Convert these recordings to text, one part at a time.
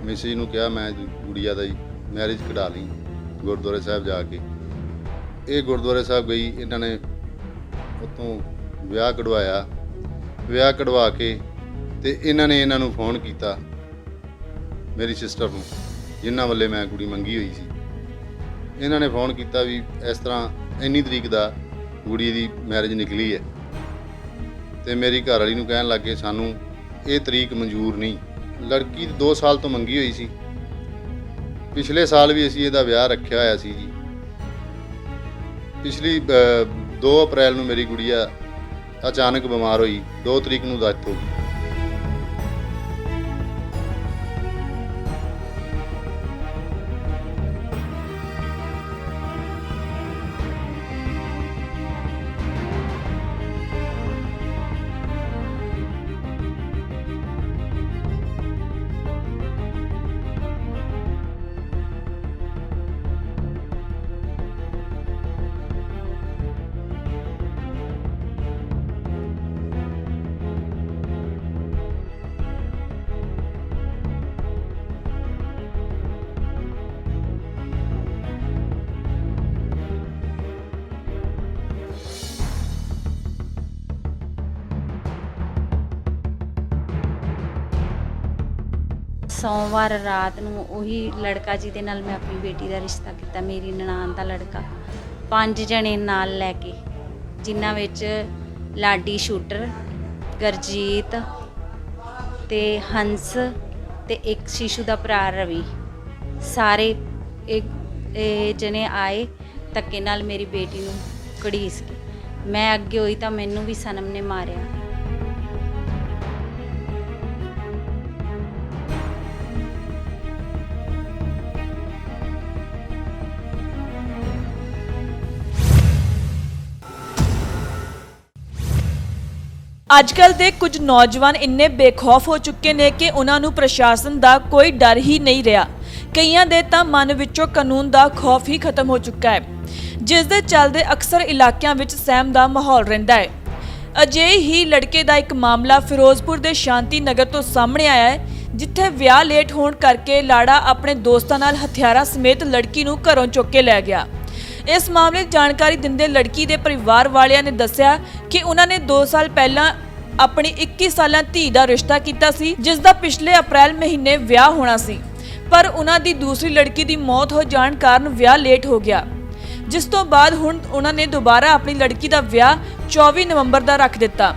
Mrs ਨੂੰ ਕਿਹਾ ਮੈਂ ਗੁੜੀਆ ਦਾ ਮੈਰਿਜ ਕਢਾ ਲਈ ਗੁਰਦੁਆਰੇ ਸਾਹਿਬ ਜਾ ਕੇ। ਇਹ ਗੁਰਦੁਆਰੇ ਸਾਹਿਬ ਗਈ, ਇਹਨਾਂ ਨੇ ਉੱਥੋਂ ਵਿਆਹ ਕਢਵਾਇਆ। ਵਿਆਹ ਕਢਵਾ ਕੇ ਤੇ ਇਹਨਾਂ ਨੂੰ ਫੋਨ ਕੀਤਾ ਮੇਰੀ ਸਿਸਟਰ ਨੂੰ, ਜਿਨ੍ਹਾਂ ਵੱਲੇ ਮੈਂ ਕੁੜੀ ਮੰਗੀ ਹੋਈ ਸੀ। ਇਹਨਾਂ ਨੇ ਫੋਨ ਕੀਤਾ ਵੀ ਇਸ ਤਰ੍ਹਾਂ ਇੰਨੀ ਤਰੀਕ ਦਾ ਕੁੜੀ ਦੀ ਮੈਰਿਜ ਨਿਕਲੀ ਹੈ ਤੇ ਮੇਰੀ ਘਰ ਵਾਲੀ ਨੂੰ ਕਹਿਣ ਲੱਗੇ ਸਾਨੂੰ ਇਹ ਤਰੀਕ ਮਨਜ਼ੂਰ ਨਹੀਂ। ਲੜਕੀ 2 ਸਾਲ ਤੋਂ ਮੰਗੀ ਹੋਈ ਸੀ। ਪਿਛਲੇ ਸਾਲ ਵੀ ਅਸੀਂ ਇਹਦਾ ਵਿਆਹ ਰੱਖਿਆ ਹੋਇਆ ਸੀ ਜੀ। ਪਿਛਲੀ 2 ਅਪ੍ਰੈਲ ਨੂੰ ਮੇਰੀ ਗੁੜੀਆ ਅਚਾਨਕ ਬਿਮਾਰ ਹੋਈ, 2 ਤਰੀਕ ਨੂੰ ਡੈਥ ਹੋ ਗਈ। सोमवार रात ਨੂੰ ਉਹੀ ਲੜਕਾ ਜਿਹਦੇ ਨਾਲ ਮੈਂ ਆਪਣੀ ਬੇਟੀ ਦਾ ਰਿਸ਼ਤਾ ਕੀਤਾ, ਮੇਰੀ ਨਨਾਣ ਦਾ ਲੜਕਾ, 5 ਜਣੇ ਨਾਲ ਲੈ ਕੇ, ਜਿਨ੍ਹਾਂ ਵਿੱਚ ਲਾਡੀ ਸ਼ੂਟਰ, ਗਰਜੀਤ ਤੇ ਹੰਸ ਤੇ ਇੱਕ ਸ਼ੀਸ਼ੂ ਦਾ ਭਰਾ ਰਵੀ, ਸਾਰੇ ਇਹ ਜਣੇ ਆਏ ਧੱਕੇ ਨਾਲ ਮੇਰੀ ਬੇਟੀ ਨੂੰ ਘੜੀਸ ਕੇ। ਮੈਂ ਅੱਗੇ ਹੋਈ ਤਾਂ ਮੈਨੂੰ ਵੀ ਸਨਮ ਨੇ ਮਾਰਿਆ। ਅੱਜਕੱਲ ਦੇ ਕੁਝ ਨੌਜਵਾਨ ਇੰਨੇ ਬੇਖੌਫ ਹੋ ਚੁੱਕੇ ਨੇ ਕਿ ਉਹਨਾਂ ਨੂੰ ਪ੍ਰਸ਼ਾਸਨ ਦਾ ਕੋਈ ਡਰ ਹੀ ਨਹੀਂ ਰਿਹਾ। ਕਈਆਂ ਦੇ ਤਾਂ ਮਨ ਵਿੱਚੋਂ ਕਾਨੂੰਨ ਦਾ ਖੌਫ ਹੀ ਖਤਮ ਹੋ ਚੁੱਕਾ ਹੈ, ਜਿਸ ਦੇ ਚੱਲਦੇ ਅਕਸਰ ਇਲਾਕਿਆਂ ਵਿੱਚ ਸਹਿਮ ਦਾ ਮਾਹੌਲ ਰਹਿੰਦਾ ਹੈ। ਅਜਿਹੇ ਹੀ ਲੜਕੇ ਦਾ ਇੱਕ ਮਾਮਲਾ ਫਿਰੋਜ਼ਪੁਰ ਦੇ ਸ਼ਾਂਤੀ ਨਗਰ ਤੋਂ ਸਾਹਮਣੇ ਆਇਆ ਹੈ, ਜਿੱਥੇ ਵਿਆਹ ਲੇਟ ਹੋਣ ਕਰਕੇ ਲਾੜਾ ਆਪਣੇ ਦੋਸਤਾਂ ਨਾਲ ਹਥਿਆਰਾਂ ਸਮੇਤ ਲੜਕੀ ਨੂੰ ਘਰੋਂ ਚੁੱਕ ਕੇ ਲੈ ਗਿਆ। ਇਸ ਮਾਮਲੇ ਦੀ ਜਾਣਕਾਰੀ ਦਿੰਦੇ ਲੜਕੀ ਦੇ ਪਰਿਵਾਰ ਵਾਲਿਆਂ ਨੇ ਦੱਸਿਆ ਕਿ ਉਹਨਾਂ ਨੇ 2 ਸਾਲ ਪਹਿਲਾਂ ਆਪਣੀ 21 ਸਾਲਾਂ ਧੀ ਦਾ ਰਿਸ਼ਤਾ ਕੀਤਾ ਸੀ, ਜਿਸ ਦਾ ਪਿਛਲੇ ਅਪ੍ਰੈਲ ਮਹੀਨੇ ਵਿਆਹ ਹੋਣਾ ਸੀ, ਪਰ ਉਹਨਾਂ ਦੀ ਦੂਸਰੀ ਲੜਕੀ ਦੀ ਮੌਤ ਹੋ ਜਾਣ ਕਾਰਨ ਵਿਆਹ ਲੇਟ ਹੋ ਗਿਆ, ਜਿਸ ਤੋਂ ਬਾਅਦ ਹੁਣ ਉਹਨਾਂ ਨੇ ਦੁਬਾਰਾ ਆਪਣੀ ਲੜਕੀ ਦਾ ਵਿਆਹ 24 ਨਵੰਬਰ ਦਾ ਰੱਖ ਦਿੱਤਾ,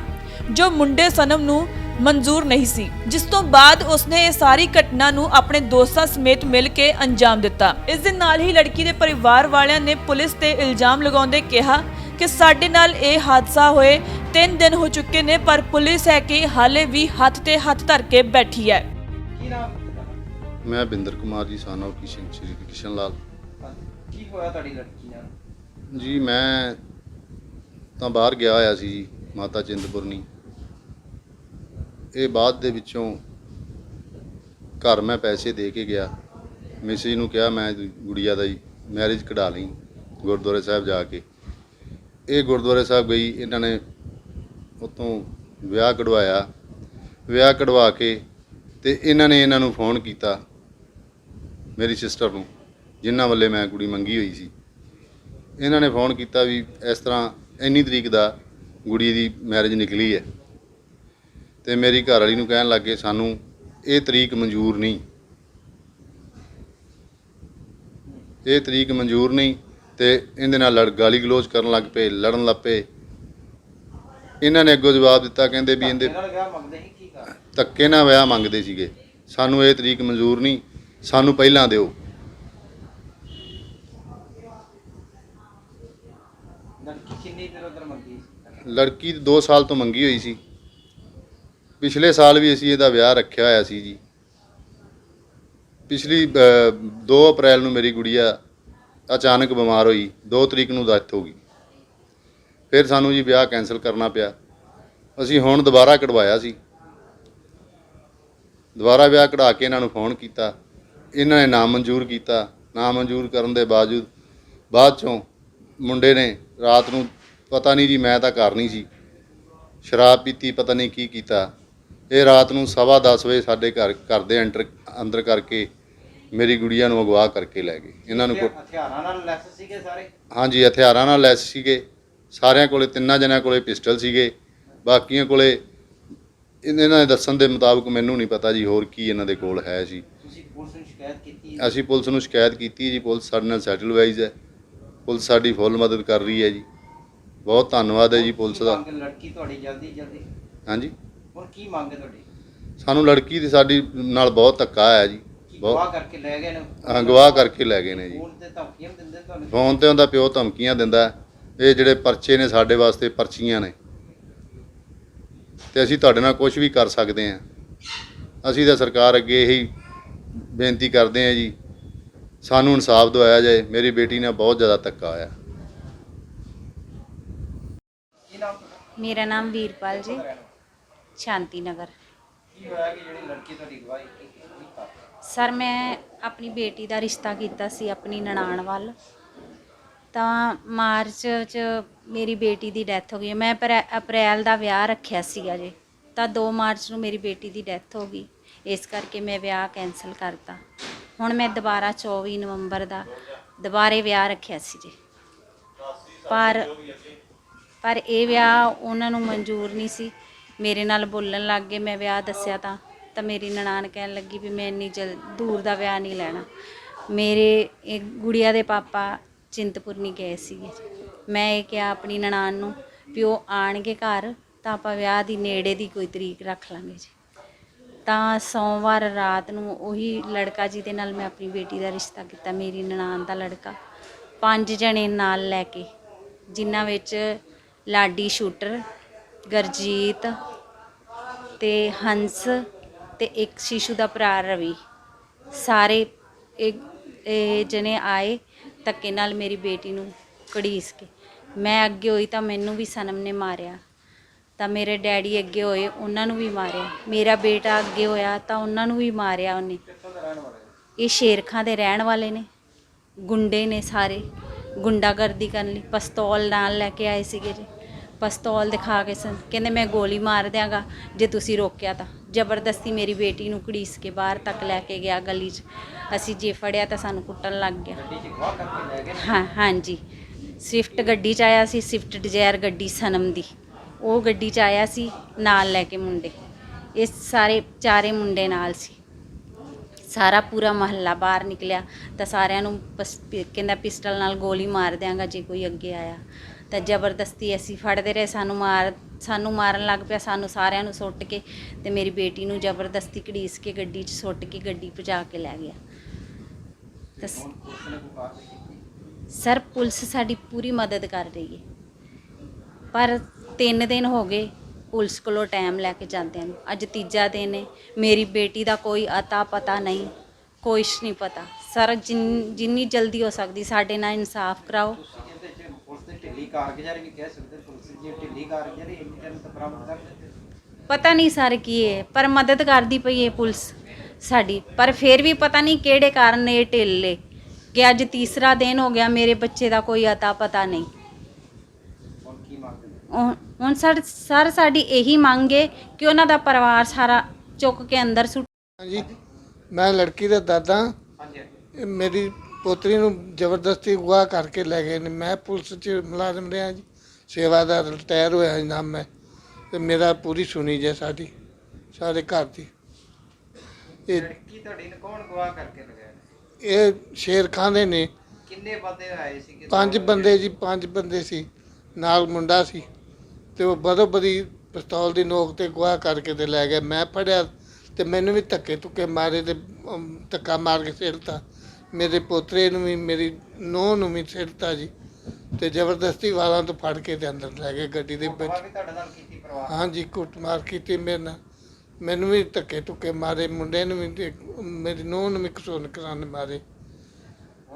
ਜੋ ਮੁੰਡੇ ਸਨਮ ਨੂੰ ਮਨਜ਼ੂਰ ਨਹੀਂ ਸੀ, ਜਿਸ ਤੋਂ ਬਾਅਦ ਉਸਨੇ ਇਹ ਸਾਰੀ ਘਟਨਾ ਨੂੰ ਆਪਣੇ ਦੋਸਤਾਂ ਸਮੇਤ ਮਿਲ ਕੇ ਅੰਜਾਮ ਦਿੱਤਾ। ਇਸ ਦੇ ਨਾਲ ਹੀ ਲੜਕੀ ਦੇ ਪਰਿਵਾਰ ਵਾਲਿਆਂ ਨੇ ਪੁਲਿਸ ਤੇ ਇਲਜ਼ਾਮ ਲਗਾਉਂਦੇ ਕਿਹਾ ਕਿ ਸਾਡੇ ਨਾਲ ਇਹ ਹਾਦਸਾ ਹੋਏ 3 ਦਿਨ ਹੋ ਚੁੱਕੇ ਨੇ, ਪਰ ਪੁਲਿਸ ਹੈ ਕਿ ਹਾਲੇ ਵੀ ਹੱਥ ਤੇ ਹੱਥ ਧਰ ਕੇ ਬੈਠੀ ਹੈ। ਕੀ ਨਾਮ? ਮੈਂ ਬਿੰਦਰ ਕੁਮਾਰ ਜੀ, ਸਾਨੋ ਸ਼੍ਰੀ ਕਿਸ਼ਨ ਲਾਲ। ਕੀ ਹੋਇਆ ਤੁਹਾਡੀ ਲੜਕੀ ਨਾਲ? ਜੀ ਮੈਂ ਤਾਂ ਬਾਹਰ ਗਿਆ ਹੋਇਆ ਸੀ ਜੀ, ਮਾਤਾ ਚਿੰਤਪੁਰਨੀ। ਇਹ ਬਾਅਦ ਦੇ ਵਿੱਚੋਂ ਘਰ ਮੈਂ ਪੈਸੇ ਦੇ ਕੇ ਗਿਆ। ਮਿਸਿਜ ਨੂੰ ਕਿਹਾ ਮੈਂ ਗੁੜੀਆ ਦਾ ਮੈਰਿਜ ਕਢਾ ਲਈ ਗੁਰਦੁਆਰੇ ਸਾਹਿਬ ਜਾ ਕੇ। ਇਹ ਗੁਰਦੁਆਰੇ ਸਾਹਿਬ ਗਈ, ਇਹਨਾਂ ਨੇ ਉੱਥੋਂ ਵਿਆਹ ਕਢਵਾਇਆ। ਵਿਆਹ ਕਢਵਾ ਕੇ ਤੇ ਇਹਨਾਂ ਨੂੰ ਫੋਨ ਕੀਤਾ ਮੇਰੀ ਸਿਸਟਰ ਨੂੰ, ਜਿਨ੍ਹਾਂ ਵੱਲੇ ਮੈਂ ਕੁੜੀ ਮੰਗੀ ਹੋਈ ਸੀ। ਇਹਨਾਂ ਨੇ ਫੋਨ ਕੀਤਾ ਵੀ ਇਸ ਤਰ੍ਹਾਂ ਇੰਨੀ ਤਰੀਕ ਦਾ ਕੁੜੀ ਦੀ ਮੈਰਿਜ ਨਿਕਲੀ ਹੈ ਤੇ ਮੇਰੀ ਘਰ ਵਾਲੀ ਨੂੰ ਕਹਿਣ ਲੱਗੇ ਸਾਨੂੰ ਇਹ ਤਰੀਕ ਮਨਜ਼ੂਰ ਨਹੀਂ, ਇਹ ਤਰੀਕ ਮਨਜ਼ੂਰ ਨਹੀਂ। ਤੇ ਇਹਦੇ ਨਾਲ ਗਾਲੀ ਗਲੋਚ ਕਰਨ ਲੱਗ ਪਏ, ਲੜਨ ਲੱਗ ਪਏ। ਇਹਨਾਂ ਨੇ ਅੱਗੋਂ ਜਵਾਬ ਦਿੱਤਾ, ਕਹਿੰਦੇ ਵੀ ਇਹਦੇ ਧੱਕੇ ਨਾਲ ਵਿਆਹ ਮੰਗਦੇ ਸੀਗੇ, ਸਾਨੂੰ ਇਹ ਤਰੀਕ ਮਨਜ਼ੂਰ ਨਹੀਂ, ਸਾਨੂੰ ਪਹਿਲਾਂ ਦਿਓ। ਲੜਕੀ 2 ਸਾਲ ਤੋਂ ਮੰਗੀ ਹੋਈ ਸੀ। ਪਿਛਲੇ ਸਾਲ ਵੀ ਅਸੀਂ ਇਹਦਾ ਵਿਆਹ ਰੱਖਿਆ ਹੋਇਆ ਸੀ ਜੀ। ਪਿਛਲੀ 2 ਅਪ੍ਰੈਲ ਨੂੰ ਮੇਰੀ ਗੁੜੀਆ ਅਚਾਨਕ ਬਿਮਾਰ ਹੋਈ, 2 ਤਰੀਕ ਨੂੰ ਡੈਥ ਹੋ ਗਈ। ਫਿਰ ਸਾਨੂੰ ਜੀ ਵਿਆਹ ਕੈਂਸਲ ਕਰਨਾ ਪਿਆ। ਅਸੀਂ ਹੁਣ ਦੁਬਾਰਾ ਕਢਵਾਇਆ ਸੀ। ਦੁਬਾਰਾ ਵਿਆਹ ਕਢਾ ਕੇ ਇਹਨਾਂ ਨੂੰ ਫੋਨ ਕੀਤਾ, ਇਹਨਾਂ ਨੇ ਨਾ ਮਨਜ਼ੂਰ ਕੀਤਾ। ਨਾ ਮਨਜ਼ੂਰ ਕਰਨ ਦੇ ਬਾਅਦ ਚੋਂ ਮੁੰਡੇ ਨੇ ਰਾਤ ਨੂੰ, ਪਤਾ ਨਹੀਂ ਜੀ, ਮੈਂ ਤਾਂ ਘਰ ਨਹੀਂ ਸੀ, ਸ਼ਰਾਬ ਪੀਤੀ, ਪਤਾ ਨਹੀਂ ਕੀ ਕੀਤਾ। ਇਹ ਰਾਤ ਨੂੰ 10:15 ਵਜੇ ਸਾਡੇ ਘਰ ਦੇ ਅੰਦਰ ਕਰਕੇ ਮੇਰੀ ਗੁੜੀਆ ਨੂੰ ਅਗਵਾ ਕਰਕੇ ਲੈ ਗਏ। ਇਹਨਾਂ ਨੂੰ ਹਥਿਆਰਾਂ ਨਾਲ ਲੈਸ ਸੀਗੇ ਸਾਰੇ? ਹਾਂਜੀ, ਹਥਿਆਰਾਂ ਨਾਲ ਲੈਸ ਸੀਗੇ। ਸਾਰਿਆਂ ਕੋਲੇ, 3 ਜਣਿਆਂ ਕੋਲੇ ਪਿਸਟਲ ਸੀਗੇ। ਬਾਕੀਆਂ ਕੋਲੇ ਇਹਨਾਂ ਦੇ ਦੱਸਣ ਦੇ ਮੁਤਾਬਕ, ਮੈਨੂੰ ਨਹੀਂ ਪਤਾ ਜੀ ਹੋਰ ਕੀ ਇਹਨਾਂ ਦੇ ਕੋਲ ਹੈ ਜੀ। ਤੁਸੀਂ ਪੁਲਿਸ ਨੂੰ ਸ਼ਿਕਾਇਤ ਕੀਤੀ? ਅਸੀਂ ਪੁਲਿਸ ਨੂੰ ਸ਼ਿਕਾਇਤ ਕੀਤੀ ਜੀ। ਪੁਲਿਸ ਸਾਡੇ ਨਾਲ ਸੈਟਲਵਾਈਜ਼ ਹੈ। ਪੁਲਿਸ ਸਾਡੀ ਫੁੱਲ ਮਦਦ ਕਰ ਰਹੀ ਹੈ ਜੀ। ਬਹੁਤ ਧੰਨਵਾਦ ਹੈ ਜੀ ਪੁਲਿਸ ਦਾ। ਲੜਕੀ ਤੁਹਾਡੀ ਜਲਦੀ ਹਾਂਜੀ, ਹੁਣ ਕੀ ਮੰਗ ਹੈ ਤੁਹਾਡੀ? ਸਾਨੂੰ ਲੜਕੀ ਦੀ ਸਾਡੀ ਨਾਲ ਬਹੁਤ ਧੱਕਾ ਆਇਆ ਜੀ। ਗਵਾਹ ਕਰਕੇ ਲੈ ਗਏ ਨੇ? ਅਗਵਾ ਕਰਕੇ ਲੈ ਗਏ ਨੇ ਜੀ। ਫੋਨ ਤੇ ਧਮਕੀਆਂ ਦਿੰਦੇ ਤੁਹਾਨੂੰ? ਫੋਨ ਤੇ ਉਹਦਾ ਪਿਓ ਧਮਕੀਆਂ ਦਿੰਦਾ। ਇਹ ਜਿਹੜੇ ਪਰਚੇ ਨੇ ਸਾਡੇ ਵਾਸਤੇ ਪਰਚੀਆਂ ਨੇ, ਤੇ ਅਸੀਂ ਤੁਹਾਡੇ ਨਾਲ ਕੁਝ ਵੀ ਕਰ ਸਕਦੇ ਹਾਂ। ਅਸੀਂ ਤਾਂ ਸਰਕਾਰ ਅੱਗੇ ਇਹੀ ਬੇਨਤੀ ਕਰਦੇ ਹਾਂ ਜੀ, ਸਾਨੂੰ ਇਨਸਾਫ ਦਿਵਾਇਆ ਜਾਏ। ਮੇਰੀ ਬੇਟੀ ਨਾਲ ਬਹੁਤ ਜ਼ਿਆਦਾ ਧੱਕਾ ਹੋਇਆ। ਕੀ ਨਾਮ ਤੁਹਾਡਾ? ਮੇਰਾ ਨਾਮ ਵੀਰਪਾਲ ਜੀ, ਸ਼ਾਂਤੀ ਨਗਰ। ਕੀ ਹੋਇਆ ਕਿ ਜਿਹੜੀ ਲੜਕੀ ਤੁਹਾਡੀ ਗਵਾਹੀ ਕੀਤੀ? ਸਰ, ਮੈਂ ਆਪਣੀ ਬੇਟੀ ਦਾ ਰਿਸ਼ਤਾ ਕੀਤਾ ਸੀ ਆਪਣੀ ਨਨਾਣ ਵੱਲ। ਤਾਂ ਮਾਰਚ 'ਚ ਮੇਰੀ ਬੇਟੀ ਦੀ ਡੈਥ ਹੋ ਗਈ। ਮੈਂ ਅਪ੍ਰੈਲ ਦਾ ਵਿਆਹ ਰੱਖਿਆ ਸੀਗਾ ਜੀ, ਤਾਂ 2 ਮਾਰਚ ਨੂੰ ਮੇਰੀ ਬੇਟੀ ਦੀ ਡੈਥ ਹੋ ਗਈ। ਇਸ ਕਰਕੇ ਮੈਂ ਵਿਆਹ ਕੈਂਸਲ ਕਰਤਾ। ਹੁਣ ਮੈਂ ਦੁਬਾਰਾ 24 ਨਵੰਬਰ ਦਾ ਦੁਬਾਰੇ ਵਿਆਹ ਰੱਖਿਆ ਸੀ ਜੀ। ਪਰ ਇਹ ਵਿਆਹ ਉਹਨਾਂ ਨੂੰ ਮਨਜ਼ੂਰ ਨਹੀਂ ਸੀ। ਮੇਰੇ ਨਾਲ ਬੋਲਣ ਲੱਗ ਗਏ। ਮੈਂ ਵਿਆਹ ਦੱਸਿਆ ਤਾਂ ਮੇਰੀ ਨਨਾਣ ਕਹਿਣ ਲੱਗੀ ਵੀ ਮੈਂ ਇੰਨੀ ਦੂਰ ਦਾ ਵਿਆਹ ਨਹੀਂ ਲੈਣਾ। ਮੇਰੇ ਇਹ ਗੁੜੀਆ ਦੇ ਪਾਪਾ ਚਿੰਤਪੁਰਨੀ ਗਏ ਸੀਗੇ। ਮੈਂ ਇਹ ਕਿਹਾ ਆਪਣੀ ਨਨਾਣ ਨੂੰ ਵੀ ਉਹ ਆਣਗੇ ਘਰ ਤਾਂ ਆਪਾਂ ਵਿਆਹ ਦੀ ਨੇੜੇ ਦੀ ਕੋਈ ਤਰੀਕ ਰੱਖ ਲਾਂਗੇ ਜੀ। ਤਾਂ ਸੋਮਵਾਰ ਰਾਤ ਨੂੰ ਉਹੀ ਲੜਕਾ ਜਿਹਦੇ ਨਾਲ ਮੈਂ ਆਪਣੀ ਬੇਟੀ ਦਾ ਰਿਸ਼ਤਾ ਕੀਤਾ, ਮੇਰੀ ਨਨਾਣ ਦਾ ਲੜਕਾ, 5 ਜਣੇ ਨਾਲ ਲੈ ਕੇ, ਜਿਨ੍ਹਾਂ ਵਿੱਚ ਲਾਡੀ ਸ਼ੂਟਰ, ਗੁਰਜੀਤ ਤੇ ਹੰਸ ਤੇ ਇੱਕ ਸ਼ੀਸ਼ੂ ਦਾ ਭਰਾ ਰਵੀ, ਸਾਰੇ ਇਹ ਜਣੇ ਆਏ ਧੱਕੇ ਨਾਲ ਮੇਰੀ ਬੇਟੀ ਨੂੰ ਘੜੀਸ ਕੇ। ਮੈਂ ਅੱਗੇ ਹੋਈ ਤਾਂ ਮੈਨੂੰ ਵੀ ਸਨਮ ਨੇ ਮਾਰਿਆ, ਤਾਂ ਮੇਰੇ ਡੈਡੀ ਅੱਗੇ ਹੋਏ, ਉਹਨਾਂ ਨੂੰ ਵੀ ਮਾਰਿਆ। ਮੇਰਾ ਬੇਟਾ ਅੱਗੇ ਹੋਇਆ ਤਾਂ ਉਹਨਾਂ ਨੂੰ ਵੀ ਮਾਰਿਆ ਉਹਨੇ। ਇਹ ਸ਼ੇਰਖਾਂ ਦੇ ਰਹਿਣ ਵਾਲੇ ਨੇ, ਗੁੰਡੇ ਨੇ ਸਾਰੇ, ਗੁੰਡਾਗਰਦੀ ਕਰਨ ਲਈ ਪਿਸਤੌਲ ਨਾਲ ਲੈ ਕੇ ਆਏ ਸੀਗੇ ਜੀ। ਪਿਸਤੌਲ ਦਿਖਾ ਕੇ ਕਹਿੰਦੇ ਮੈਂ ਗੋਲੀ ਮਾਰ ਦਿਆਂਗਾ ਜੇ ਤੁਸੀਂ ਰੋਕਿਆ ਤਾਂ। ਜ਼ਬਰਦਸਤੀ ਮੇਰੀ ਬੇਟੀ ਨੂੰ ਘੜੀਸ ਕੇ ਬਾਹਰ ਤੱਕ ਲੈ ਕੇ ਗਿਆ ਗਲੀ 'ਚ। ਅਸੀਂ ਜੇ ਫੜਿਆ ਤਾਂ ਸਾਨੂੰ ਕੁੱਟਣ ਲੱਗ ਗਿਆ। ਹਾਂਜੀ, ਸਵਿਫਟ ਗੱਡੀ 'ਚ ਆਇਆ ਸੀ, ਸਵਿਫਟ ਡਿਜ਼ਾਇਰ ਗੱਡੀ ਸਨਮ ਦੀ। ਉਹ ਗੱਡੀ 'ਚ ਆਇਆ ਸੀ ਨਾਲ ਲੈ ਕੇ ਮੁੰਡੇ। ਇਹ ਸਾਰੇ 4 ਮੁੰਡੇ ਨਾਲ ਸੀ। ਸਾਰਾ ਪੂਰਾ ਮਹੱਲਾ ਬਾਹਰ ਨਿਕਲਿਆ ਤਾਂ ਸਾਰਿਆਂ ਨੂੰ ਕਹਿੰਦਾ ਪਿਸਟਲ ਨਾਲ ਗੋਲੀ ਮਾਰ ਦਿਆਂਗਾ ਜੇ ਕੋਈ ਅੱਗੇ ਆਇਆ। ਤਾਂ ਜ਼ਬਰਦਸਤੀ ਅਸੀਂ ਫੜਦੇ ਰਹੇ। ਸਾਨੂੰ ਮਾਰਨ ਲੱਗ ਪਿਆ। ਸਾਨੂੰ ਸਾਰਿਆਂ ਨੂੰ ਸੁੱਟ ਕੇ ਤੇ ਮੇਰੀ ਬੇਟੀ ਨੂੰ ਜ਼ਬਰਦਸਤੀ ਘੜੀਸ ਕੇ ਗੱਡੀ 'ਚ ਸੁੱਟ ਕੇ ਗੱਡੀ ਭਜਾ ਕੇ ਲੈ ਗਿਆ। ਤਾਂ ਸਰ, ਪੁਲਿਸ ਸਾਡੀ ਪੂਰੀ ਮਦਦ ਕਰ ਰਹੀ ਹੈ, ਪਰ 3 ਦਿਨ ਹੋ ਗਏ ਪੁਲਿਸ ਕੋਲੋਂ ਟਾਈਮ ਲੈ ਕੇ ਜਾਂਦਿਆਂ ਨੂੰ। ਅੱਜ 3ਜਾ ਦਿਨ ਹੈ। ਮੇਰੀ ਬੇਟੀ ਦਾ ਕੋਈ ਅਤਾ ਪਤਾ ਨਹੀਂ, ਕੁਛ ਨਹੀਂ ਪਤਾ। ਸਰ, ਜਿੰਨੀ ਜਲਦੀ ਹੋ ਸਕਦੀ ਸਾਡੇ ਨਾਲ ਇਨਸਾਫ ਕਰਾਓ। ਪਤਾ ਨਹੀਂ ਸਰ ਕੀ ਹੈ, ਪਰ ਮਦਦ ਕਰਦੀ ਪਈ ਹੈ ਪੁਲਿਸ ਸਾਡੀ। ਪਰ ਫਿਰ ਵੀ ਪਤਾ ਨਹੀਂ ਕਿਹੜੇ ਕਾਰਨ ਇਹ ਢਿੱਲੇ ਕਿ ਅੱਜ 3ਰਾ ਦਿਨ ਹੋ ਗਿਆ, ਮੇਰੇ ਬੱਚੇ ਦਾ ਕੋਈ ਅਤਾ ਪਤਾ ਨਹੀਂ। ਹੁਣ ਸਰ ਸਾਡੀ ਇਹੀ ਮੰਗ ਹੈ ਕਿ ਉਹਨਾਂ ਦਾ ਪਰਿਵਾਰ ਸਾਰਾ ਚੁੱਕ ਕੇ ਅੰਦਰ ਸੁੱਟ। ਹਾਂਜੀ, ਮੈਂ ਲੜਕੀ ਦਾ ਦਾਦਾ। ਮੇਰੀ ਪੋਤਰੀ ਨੂੰ ਜ਼ਬਰਦਸਤੀ ਅਗਵਾ ਕਰਕੇ ਲੈ ਗਏ ਨੇ। ਮੈਂ ਪੁਲਿਸ 'ਚ ਮੁਲਾਜ਼ਮ ਰਿਹਾ ਜੀ, ਸੇਵਾਦਾਰ ਰਿਟਾਇਰ ਹੋਇਆ ਜੀ ਨਾਮ ਮੈਂ। ਤੇ ਮੇਰਾ ਪੂਰੀ ਸੁਣੀ ਜੇ ਸਾਡੀ ਸਾਰੇ ਘਰ ਦੀ। ਇਹ ਲੜਕੀ ਤੁਹਾਡੀ ਨੂੰ ਕੌਣ ਗਵਾਹ ਕਰਕੇ ਲਗਾਇਆ? ਇਹ ਸ਼ੇਰ ਖਾਂ ਦੇ ਨੇ। ਕਿੰਨੇ ਬੰਦੇ ਆਏ ਸੀ? 5 ਬੰਦੇ ਜੀ, 5 ਬੰਦੇ ਸੀ, ਨਾਲ ਮੁੰਡਾ ਸੀ। ਤੇ ਉਹ ਬਦੋ ਬਦੀ ਪਿਸਤੌਲ ਦੀ ਨੋਕ ਤੇ ਅਗਵਾ ਕਰਕੇ ਤੇ ਲੈ ਗਏ। ਮੈਂ ਫੜਿਆ ਤੇ ਮੈਨੂੰ ਵੀ ਧੱਕੇ ਧੁੱਕੇ ਮਾਰੇ ਤੇ ਧੱਕਾ ਮਾਰ ਕੇ ਸਿੱਟਤਾ। ਮੇਰੇ ਪੋਤਰੇ ਨੂੰ ਵੀ, ਮੇਰੀ ਨੂੰਹ ਨੂੰ ਵੀ ਸਿੱਟਤਾ ਜੀ। ਤੇ ਜ਼ਬਰਦਸਤੀ ਵਾਲਾਂ ਤੋਂ ਫੜ ਕੇ ਤੇ ਅੰਦਰ ਲੈ ਗਏ ਗੱਡੀ ਦੇ ਵਿੱਚ। ਹਾਂਜੀ, ਕੁੱਟਮਾਰ ਕੀਤੀ ਮੇਰੇ ਨਾਲ। ਮੈਨੂੰ ਵੀ ਧੱਕੇ ਧੁੱਕੇ ਮਾਰੇ, ਮੁੰਡੇ ਨੂੰ ਵੀ ਤੇ ਮੇਰੀ ਨੂੰਹ ਨੂੰ ਵੀ ਕਸਾਨ ਮਾਰੇ।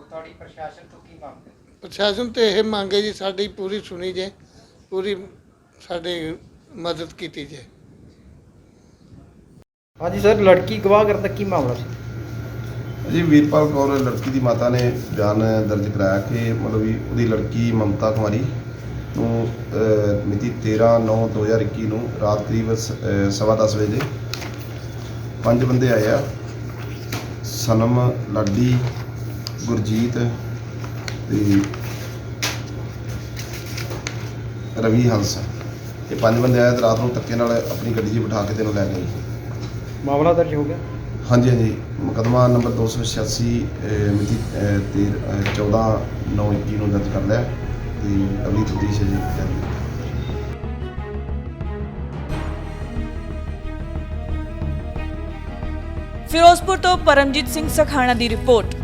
ਤੁਹਾਡੀ ਪ੍ਰਸ਼ਾਸਨ ਤੋਂ ਕੀ ਮੰਗ ਹੈ? ਪ੍ਰਸ਼ਾਸਨ ਤੇ ਇਹ ਮੰਗੇ ਜੀ ਸਾਡੀ ਪੂਰੀ ਸੁਣੀ ਜੇ, ਪੂਰੀ ਸਾਡੀ ਮਦਦ ਕੀਤੀ ਜੇ। ਹਾਂਜੀ ਸਰ, ਲੜਕੀ ਗਵਾਹ ਕਰਨ ਦਾ ਕੀ ਮਾਮਲਾ ਸੀ? ਜੀ ਵੀਰਪਾਲ ਕੌਰ ਲੜਕੀ ਦੀ ਮਾਤਾ ਨੇ ਬਿਆਨ ਦਰਜ ਕਰਾਇਆ ਕਿ ਮਤਲਬ ਵੀ ਉਹਦੀ ਲੜਕੀ ਮਮਤਾ ਕੁਮਾਰੀ ਨੂੰ ਮਿਤੀ 13/9/2021 ਨੂੰ ਰਾਤ ਕਰੀਬ 10:15 ਵਜੇ 5 ਬੰਦੇ ਆਏ ਆ। ਸਨਮ, ਲਾਡੀ, ਗੁਰਜੀਤ ਤੇ ਰਵੀ ਹੰਸ, ਇਹ 5 ਬੰਦੇ ਆਏ ਤੇ ਰਾਤ ਨੂੰ ਧੱਕੇ ਨਾਲ ਆਪਣੀ ਗੱਡੀ 'ਚ ਬਿਠਾ ਕੇ ਤੈਨੂੰ ਲੈ ਗਏ। ਮਾਮਲਾ ਦਰਜ ਹੋ ਗਿਆ। ਹਾਂਜੀ ਹਾਂਜੀ, ਮੁਕੱਦਮਾ ਨੰਬਰ 286 ਮਿਤੀ 14/9/21 ਨੂੰ ਦਰਜ ਕਰ ਲਿਆ ਤੇ ਅਗਲੀ ਤਫਤੀਸ਼ ਹੈ ਜੀ ਜਾਰੀ ਹੈ। ਫਿਰੋਜ਼ਪੁਰ ਤੋਂ ਪਰਮਜੀਤ ਸਿੰਘ ਸਖਾਣਾ ਦੀ ਰਿਪੋਰਟ।